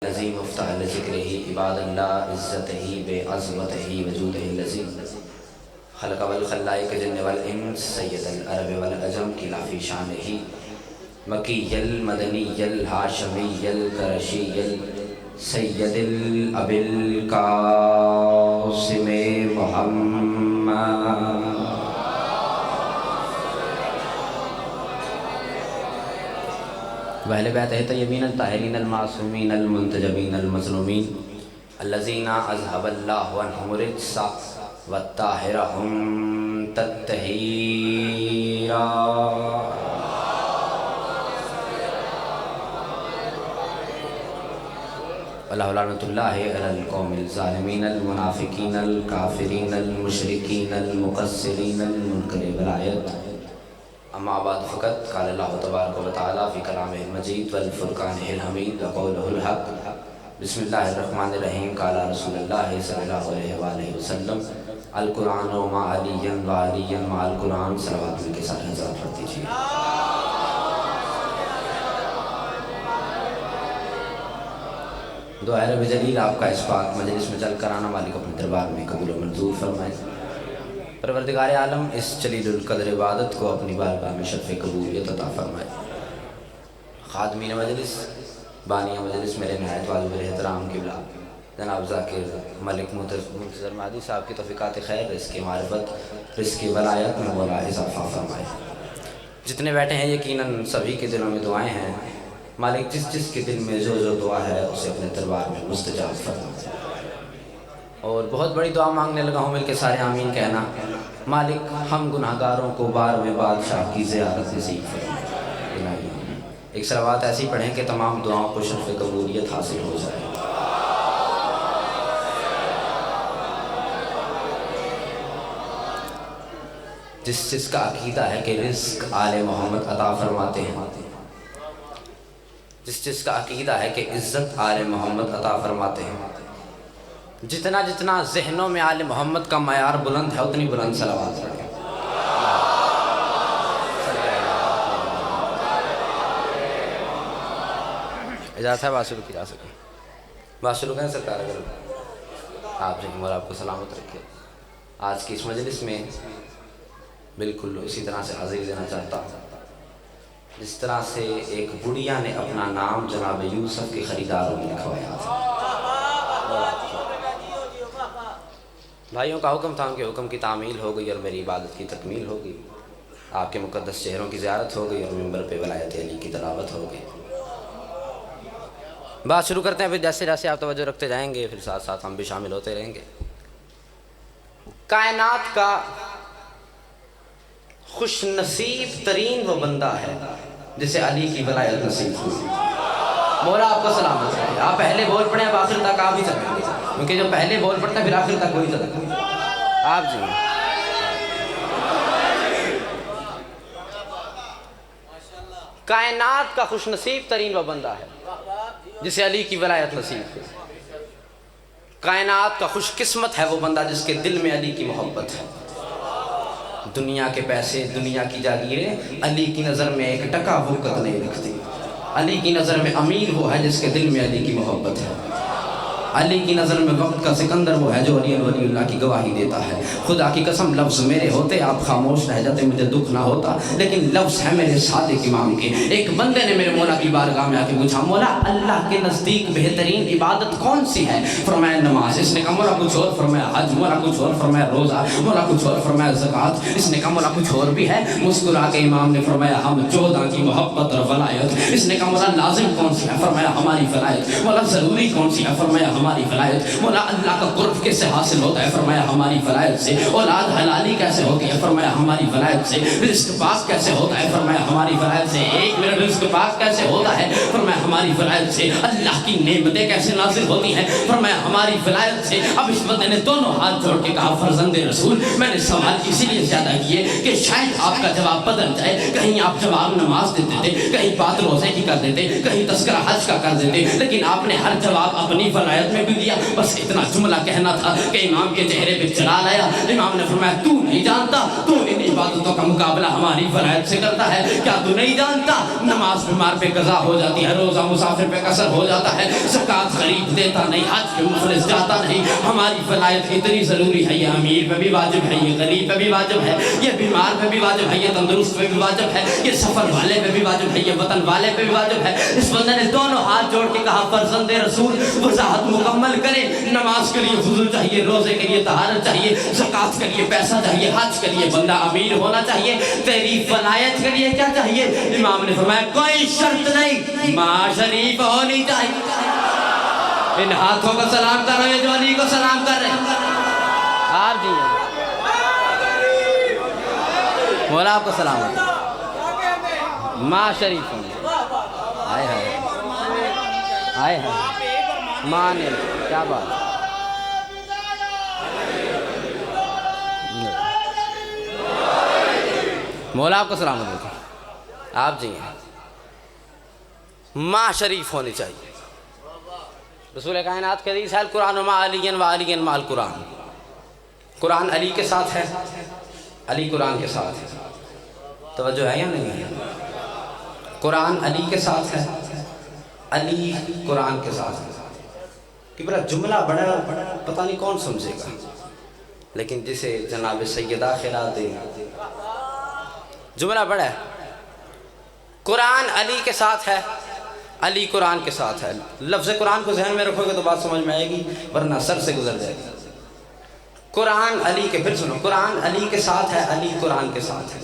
الذي مفتاح لذكره عباد الله عزته بعظمته وجوده الذي خلق والخلائق الجن والانس سید العرب والعجم کی لافی شانہ مکی المدنی الہاشمی القرشی سید الابی القاسم محمد وأهل بیتہ طیبین الطاہرین المعصومین المنتجبین المظلومین الذین اذهب اللہ عنہم الرجس وطہرہم تطہیرا لعنۃ اللہ علی القوم الظالمین المنافقین الکافرین المشرکین المقصرین المنکر ولایت اما بعد فقط قال اللہ تبارک و تعالی فی کلامہ المجید والفرقان الحمید وقولہ الحق بسم اللہ الرحمن الرحیم قال رسول اللہ صلی اللہ علیہ وآلہ وسلم القرآن مع علی و علی مع القرآن صلوات میں کے ساتھ حضرات پڑھ دیجئے دعا رب جلیل آپ کا اس پاک مجلس میں چل کر آنا مالک اپنے دربار میں قبول و منظور فرمائے پروردگار عالم اس جلیل القدر عبادت کو اپنی بارگاہ میں شرف قبولیت عطا فرمائے خادمین مجلس بانی مجلس میرے نہایت واجب احترام قبلہ جناب ذاکر ملک منتظر مہدی صاحب کی توفیقات خیر رزق معرفت رزق ولایت میں مولا اضافہ فرمائے جتنے بیٹھے ہیں یقیناً سبھی کے دلوں میں دعائیں ہیں مالک جس جس کے دل میں جو جو دعا ہے اسے اپنے دربار میں مستجاب فرمائے اور بہت بڑی دعا مانگنے لگا ہوں مل کے سارے آمین کہنا مالک ہم گناہگاروں کو بار میں بادشاہ کی زیارت نصیب فرمائے ایک صلوات ایسی پڑھیں کہ تمام دعاؤں کو شرف قبولیت حاصل ہو جائے جس جس کا عقیدہ ہے کہ رزق آل محمد عطا فرماتے ہیں جس جس کا عقیدہ ہے کہ عزت آل محمد عطا فرماتے ہیں جتنا جتنا ذہنوں میں آل محمد کا معیار بلند ہے اتنی بلند صلوات پڑھیں اجازت ہے بات شروع کی جا سکے بات شروع کریں سرکار اگر آپ جنہوں اور آپ کو سلامت رکھے آج کی اس مجلس میں بالکل اسی طرح سے حاضر دینا چاہتا ہوں جس طرح سے ایک بڑھیا نے اپنا نام جناب یوسف کے خریداروں میں لکھوایا تھا بھائیوں کا حکم تھا کہ حکم کی تعمیل ہو گئی اور میری عبادت کی تکمیل ہو گئی آپ کے مقدس چہروں کی زیارت ہو گئی اور منبر پہ ولایت علی کی تلاوت ہو گئی بات شروع کرتے ہیں پھر جیسے جیسے آپ توجہ رکھتے جائیں گے پھر ساتھ ساتھ ہم بھی شامل ہوتے رہیں گے کائنات کا خوش نصیب ترین وہ بندہ ہے جسے علی کی ولایت نصیب ہوئی مولا آپ کو سلامت رکھے آپ پہلے بول پڑھیں اب آخر تک آپ ہی چلیں گے کیونکہ جو پہلے بول پڑھتا ہے پھر آخر تک وہی چلتا ہے آپ جی کائنات کا خوش نصیب ترین وہ بندہ ہے جسے علی کی ولایت نصیب ہوئی کائنات کا خوش قسمت ہے وہ بندہ جس کے دل میں علی کی محبت ہے دنیا کے پیسے دنیا کی جاگیریں علی کی نظر میں ایک ٹکا وقت نہیں رکھتی علی کی نظر میں امیر وہ ہے جس کے دل میں علی کی محبت ہے علی کی نظر میں وقت کا سکندر وہ ہے جو علی ولی اللہ کی گواہی دیتا ہے خدا کی قسم لفظ میرے ہوتے آپ خاموش رہ جاتے مجھے دکھ نہ ہوتا لیکن لفظ ہے میرے صادق امام کے ایک بندے نے میرے مولا کی بارگاہ میں آ کے پوچھا مولا اللہ کے نزدیک بہترین عبادت کون سی ہے فرمایا نماز اس نے کہا مولا کچھ اور فرمایا حج مولا کچھ اور فرمایا روزہ مولا کچھ اور فرمایا زکوٰۃ اس نے کہا مولا کچھ اور بھی ہے مسکرا کے امام نے فرمایا ہم 14 کی محبت اور ولایت اس نے کہا مولا لازم کون سی ہے فرمایا ہماری ولایت مولا ضروری کون سی ہے فرمایا ہماری ولایت مولا اللہ کا قرب کیسے حاصل ہوتا ہے فرمایا ہماری ولایت سے اولاد حلالی کیسے ہوتی ہے فرمایا ہماری ولایت سے رزق پاک کیسے ہوتا ہے فرمایا ہماری ولایت سے ایک منٹ رزق پاک کیسے ہوتا ہے فرمایا ہماری ولایت سے اللہ کی نعمتیں کیسے نازل ہوتی ہیں فرمایا ہماری ولایت سے اب اس بندے نے دونوں ہاتھ جوڑ کے کہا فرزند رسول میں نے سوال اسی لیے زیادہ کیے کہ شاید آپ کا جواب بدل جائے کہیں آپ جواب نماز دیتے تھے کہیں بات روزے کی کر دیتے کہیں تذکرہ حج کا کر دیتے لیکن آپ نے ہر جواب اپنی ولایت بیت میں بھی دیا. بس اتنا جملہ کہنا تھا کہ امام کے چہرے پہ جلال آیا. امام نے فرمایا تو نہیں جانتا تو ان عبادتوں کا مقابلہ ہماری فرائض سے کرتا ہے کیا؟ تو نہیں جانتا نماز بیمار پہ قضا ہو جاتی ہے, روزہ مسافر پہ قصر ہو جاتا ہے, زکوٰۃ غریب دیتا نہیں, حج پہ مفلس جاتا نہیں. ہماری ولایت اتنی ضروری ہے, یہ امیر پہ بھی واجب ہے, یہ غریب پہ بھی واجب ہے, یہ بیمار پہ بھی واجب ہے, یہ تندرست پہ بھی واجب ہے, یہ سفر والے پہ بھی واجب ہے, یہ وطن والے پہ بھی واجب ہے. اس بندے نے دونوں ہاتھ جوڑ کے کہا فرزند رسول وضاحت مکمل کرے. نماز کے لیے وضو چاہیے, روزے کے لیے طہارت چاہیے, زکوٰۃ کے لیے پیسہ چاہیے, حج کے لیے بندہ امیر ہونا چاہیے, تیری ولایت کے لیے کیا چاہیے؟ امام نے فرمایا کوئی شرط نہیں, ماں شریف ہونی چاہیے. ان ہاتھوں کو سلام کر رہے جو علی کو سلام کر رہے ہیں. آپ جی مولا آپ کو سلام ہے. ماں شریف ہونی آئے ہائے آئے ہائے ماں نے کیا بات. مولا آپ کو سلام علیکم. آپ جی ہیں ماں شریف ہونی چاہیے. رسول کائنات کے حدیث ہے القرآن مع علی و علی مع القرآن. قرآن علی کے ساتھ ہے, علی قرآن کے ساتھ ہے. توجہ ہے یا نہیں ہے؟ قرآن علی کے ساتھ ہے, علی قرآن کے ساتھ ہے. کہ بڑا جملہ بڑا پتہ نہیں کون سمجھے گا, لیکن جسے جناب سیدہ خیرات دے جملہ بڑا ہے. قرآن علی کے ساتھ ہے, علی قرآن کے ساتھ ہے. لفظ قرآن کو ذہن میں رکھو گے تو بات سمجھ میں آئے گی, ورنہ سر سے گزر جائے گی. قرآن علی کے, پھر سنو, قرآن علی کے ساتھ ہے, علی قرآن کے ساتھ ہے.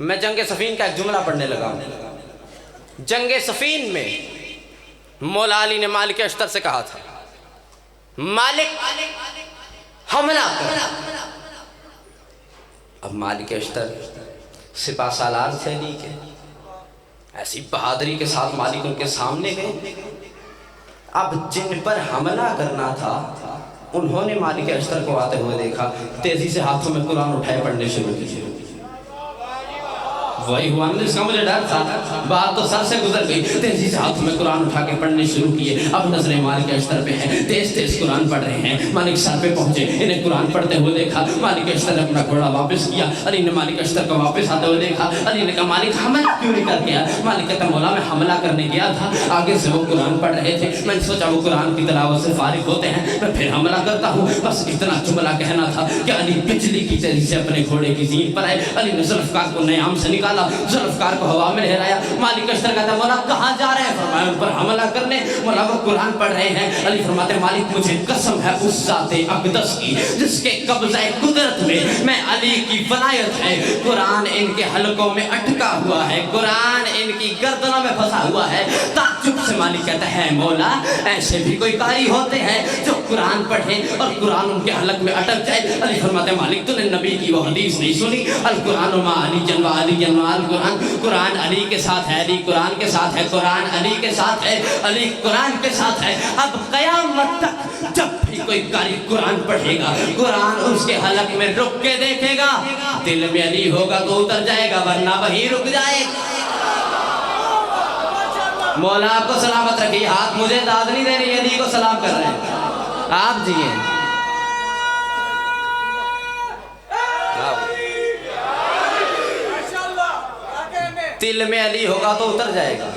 میں جنگ صفین کا ایک جملہ پڑھنے لگا ہوں. جنگ صفین میں مولا علی نے مالک اشتر سے کہا تھا مالک حملہ کر. اب مالک اشتر سپاہ سالار تھے علی کے, ایسی بہادری کے ساتھ مالک ان کے سامنے گئے. اب جن پر حملہ کرنا تھا انہوں نے مالک اشتر کو آتے ہوئے دیکھا, تیزی سے ہاتھوں میں قرآن اٹھائے پڑھنے شروع کیے. وہی ہوا نا جس کا مجھے ڈر تھا, بات تو سر سے گزر گئی. تیزی سے ہاتھ میں قرآن اٹھا کے پڑھنے شروع کیے. اب نظریں مالک اشتر پہ ہیں, تیز تیز قرآن پڑھ رہے ہیں. مالک سر پہ پہنچے, انہیں قرآن پڑھتے ہوئے دیکھا. مالک اشتر نے اپنا گھوڑا واپس کیا. علی نے مالک اشتر کو واپس آتے ہوئے دیکھا. علی نے کہا مالک حملہ کیوں نہیں کر گیا؟ مالک کہتا مولا میں حملہ کرنے گیا تھا, آگے سے وہ قرآن پڑھ رہے تھے, میں نے سوچا وہ قرآن کی تلاوت سے فارغ ہوتے ہیں, میں پھر حملہ کرتا ہوں. بس اتنا جملہ کہنا تھا کہ علی بجلی کی تیزی سے اپنے گھوڑے کی زین پر آئے. علی نے ذوالفقار کو نیام سے نکالا, ذوالفقار کو ہوا میں لہرایا. مالک اشتر کہتا مولا کہاں جا رہے ہیں؟ فرمایا ان پر حملہ کرنے. مولا وہ قرآن پڑھ رہے ہیں. علی فرماتے مالک مجھے قسم ہے اس ذات اقدس کی جس کے قبضہ قدرت میں علی کی ولایت ہے. قرآن ان کے حلقوں میں اٹکا ہوا ہے, قرآن ان کی گردنوں میں پھنسا ہوا ہے. تعجب سے مالک کہتا ہے مولا ایسے بھی کوئی قاری ہوتے ہیں جو قرآن پڑھیں اور قرآن ان کے حلق میں اٹک جائے. علی فرماتے مالک تو نے نبی کی وہ حدیث نہیں سنی القرآن مع علی جن و علی جن القرآن. قرآن علی کے ساتھ ہے, علی قرآن کے ساتھ ہے, قرآن علی کے ساتھ ہے, علی قرآن کے ساتھ ہے. اب قیامت تک جب بھی کوئی قاری قرآن پڑھے گا قرآن اس کے حلق میں رک کے دیکھے گا, دل میں علی ہوگا تو اتر جائے گا ورنہ وہی رک جائے گا. مولا آپ کو سلامت رکھیے. ہاتھ مجھے داد نہیں دے رہی, علی کو سلام کر رہے ہیں. آپ جی ہیں دل میں علی ہوگا تو اتر جائے گا.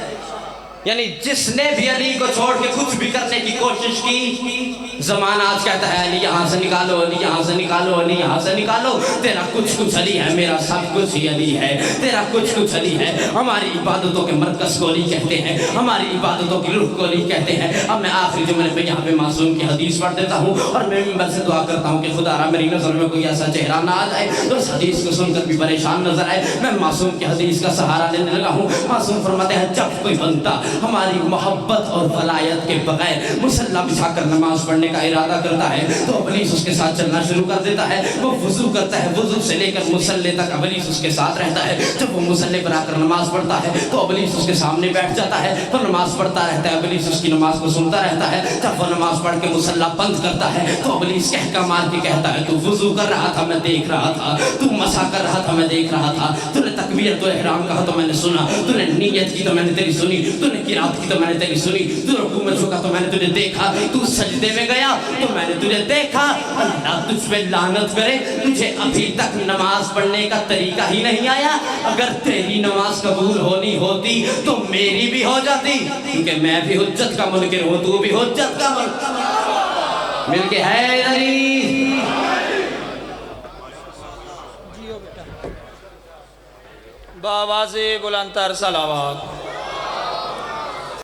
یعنی جس نے بھی علی کو چھوڑ کے کچھ بھی کرنے کی کوشش کی, زمانہ آج کہتا ہے علی یہاں سے نکالو, علی یہاں سے نکالو, علی یہاں سے نکالو. تیرا کچھ علی ہے, میرا سب کچھ ہی علی ہے. تیرا کچھ علی ہے. ہماری عبادتوں کے مرکز کو علی کہتے ہیں, ہماری عبادتوں کی روح کو علی کہتے ہیں. اب میں آخری جملے پہ یہاں پہ معصوم کی حدیث پڑھ دیتا ہوں اور میں منبر سے دعا کرتا ہوں کہ خدا را میری نظر میں کوئی ایسا چہرہ نہ آ جائے تو اس حدیث کو سن کر بھی پریشان نظر آئے. میں معصوم کی حدیث کا سہارا لینے لگا ہوں. معصوم فرماتے ہیں جب کوئی بندہ ہماری محبت اور ولایت کے بغیر مصلی بچھا کر نماز پڑھنے کا ارادہ کرتا ہے تو ابلیس اس کے ساتھ چلنا شروع کر دیتا ہے. وہ وضو کرتا ہے, وضو سے لے کر مصلی تک ابلیس اس کے ساتھ رہتا ہے. جب وہ مصلی پر آ کر نماز پڑھتا ہے تو ابلیس اس کے سامنے بیٹھ جاتا ہے. وہ نماز پڑھتا رہتا ہے, ابلیس اس کی نماز کو سنتا رہتا ہے. جب وہ نماز پڑھ کے مصلی بند کرتا ہے تو ابلیس کہکا مار کے کہتا ہے تو وضو کر رہا تھا میں دیکھ رہا تھا, تو مسح کر رہا تھا میں دیکھ رہا تھا, تو نے تکبیر تو احرام کہا تو میں نے سنا, تو نے نیت کی تو میں نے تیری سنی, تو نے قرات کی تو میں نے تیری سنی, تو رکوع میں جھکا تو میں نے تجھے دیکھا تو سجدے میں گیا تو میں نے تجھے دیکھا اللہ تجھ پہ لعنت کرے مجھے ابھی تک نماز پڑھنے کا طریقہ ہی نہیں آیا اگر تیری نماز قبول ہونی ہوتی تو میری بھی ہو جاتی کیونکہ میں بھی حجت کا منکر ہوں تو بھی حجت کا منکر مل کے ہے علی بآواز بلند تر صلوات